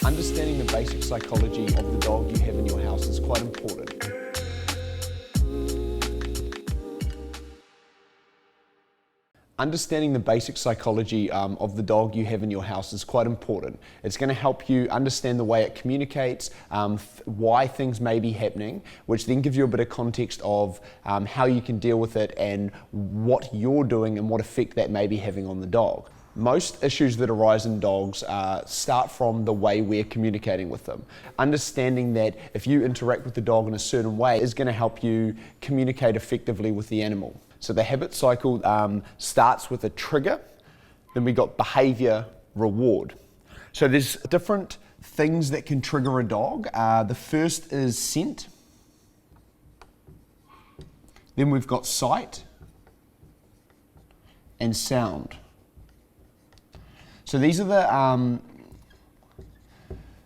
Understanding the basic psychology of the dog you have in your house is quite important. Understanding the basic psychology of the dog you have in your house is quite important. It's going to help you understand the way it communicates, why things may be happening, which then gives you a bit of context of how you can deal with it and what you're doing and what effect that may be having on the dog. Most issues that arise in dogs start from the way we're communicating with them. Understanding that if you interact with the dog in a certain way is going to help you communicate effectively with the animal. So the habit cycle starts with a trigger, then we got behaviour, reward. So there's different things that can trigger a dog. The first is scent, then we've got sight and sound. So these are the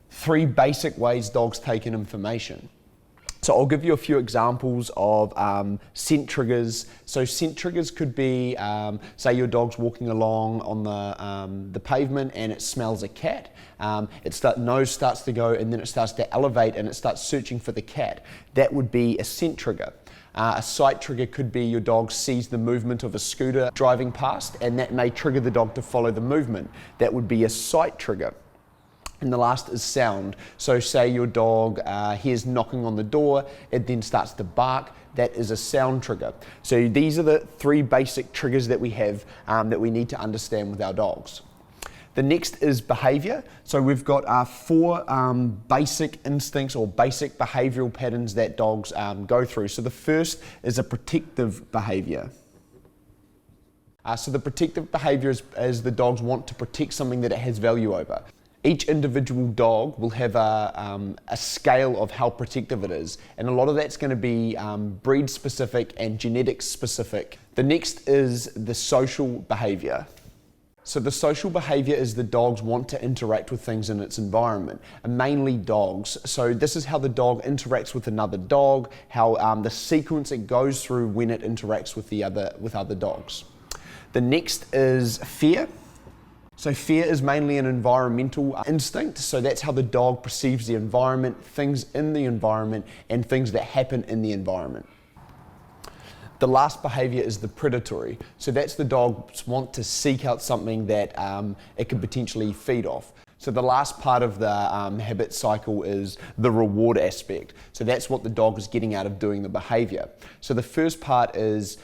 three basic ways dogs take in information. So I'll give you a few examples of scent triggers. So scent triggers could be, say your dog's walking along on the pavement and it smells a cat. Its nose starts to go and then it starts to elevate and it starts searching for the cat. That would be a scent trigger. A sight trigger could be your dog sees the movement of a scooter driving past and that may trigger the dog to follow the movement. That would be a sight trigger. And the last is sound. So say your dog hears knocking on the door, it then starts to bark, that is a sound trigger. So these are the three basic triggers that we have that we need to understand with our dogs. The next is behaviour. So we've got four basic instincts or basic behavioural patterns that dogs go through. So the first is a protective behaviour. So the protective behaviour is the dogs want to protect something that it has value over. Each individual dog will have a scale of how protective it is, and a lot of that's going to be breed specific and genetics specific. The next is the social behaviour. So the social behaviour is the dogs want to interact with things in its environment, and mainly dogs. So this is how the dog interacts with another dog, how the sequence it goes through when it interacts with other dogs. The next is fear. So fear is mainly an environmental instinct, so that's how the dog perceives the environment, things in the environment, and things that happen in the environment. The last behaviour is the predatory, so that's the dogs want to seek out something that it could potentially feed off. So the last part of the habit cycle is the reward aspect. So that's what the dog is getting out of doing the behaviour. So the first part is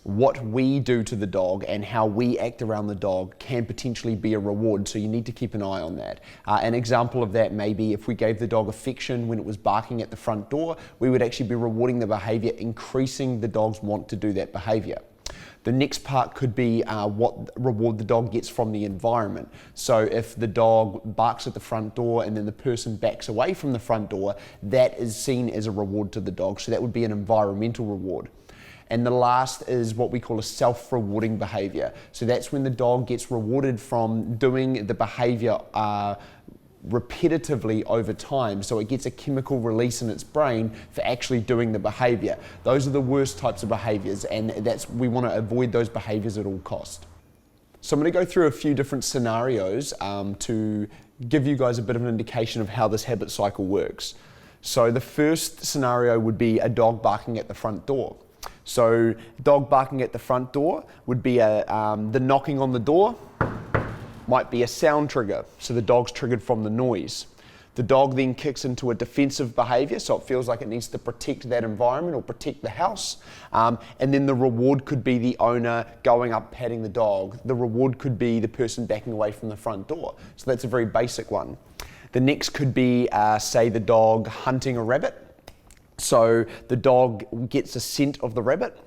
what we do to the dog and how we act around the dog can potentially be a reward, so you need to keep an eye on that. An example of that may be if we gave the dog affection when it was barking at the front door, we would actually be rewarding the behaviour, increasing the dog's want to do that behaviour. The next part could be what reward the dog gets from the environment. So if the dog barks at the front door and then the person backs away from the front door, that is seen as a reward to the dog. So that would be an environmental reward. And the last is what we call a self-rewarding behaviour. So that's when the dog gets rewarded from doing the behaviour repetitively over time, so it gets a chemical release in its brain for actually doing the behaviour. Those are the worst types of behaviours, and we want to avoid those behaviours at all cost. So I'm going to go through a few different scenarios to give you guys a bit of an indication of how this habit cycle works. So the first scenario would be a dog barking at the front door. So dog barking at the front door would be the knocking on the door, might be a sound trigger, so the dog's triggered from the noise. The dog then kicks into a defensive behaviour, so it feels like it needs to protect that environment or protect the house. And then the reward could be the owner going up patting the dog. The reward could be the person backing away from the front door. So that's a very basic one. The next could be, say, the dog hunting a rabbit. So the dog gets a scent of the rabbit.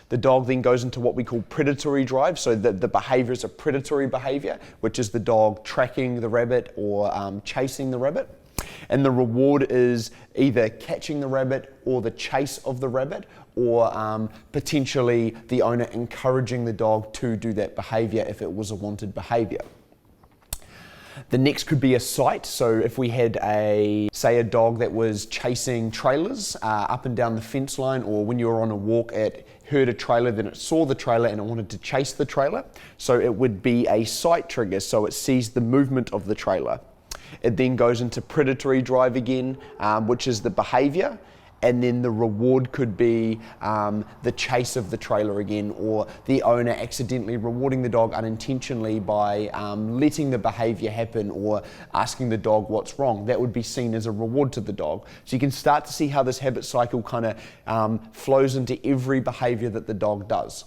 The dog then goes into what we call predatory drive. So the behaviour is a predatory behaviour, which is the dog tracking the rabbit or chasing the rabbit. And the reward is either catching the rabbit or the chase of the rabbit, or potentially the owner encouraging the dog to do that behaviour if it was a wanted behaviour. The next could be a sight. So if we had say a dog that was chasing trailers up and down the fence line, or when you were on a walk, it heard a trailer, then it saw the trailer and it wanted to chase the trailer. So it would be a sight trigger, so it sees the movement of the trailer. It then goes into predatory drive again, which is the behaviour. And then the reward could be the chase of the trailer again, or the owner accidentally rewarding the dog unintentionally by letting the behaviour happen or asking the dog what's wrong. That would be seen as a reward to the dog. So you can start to see how this habit cycle kind of flows into every behaviour that the dog does.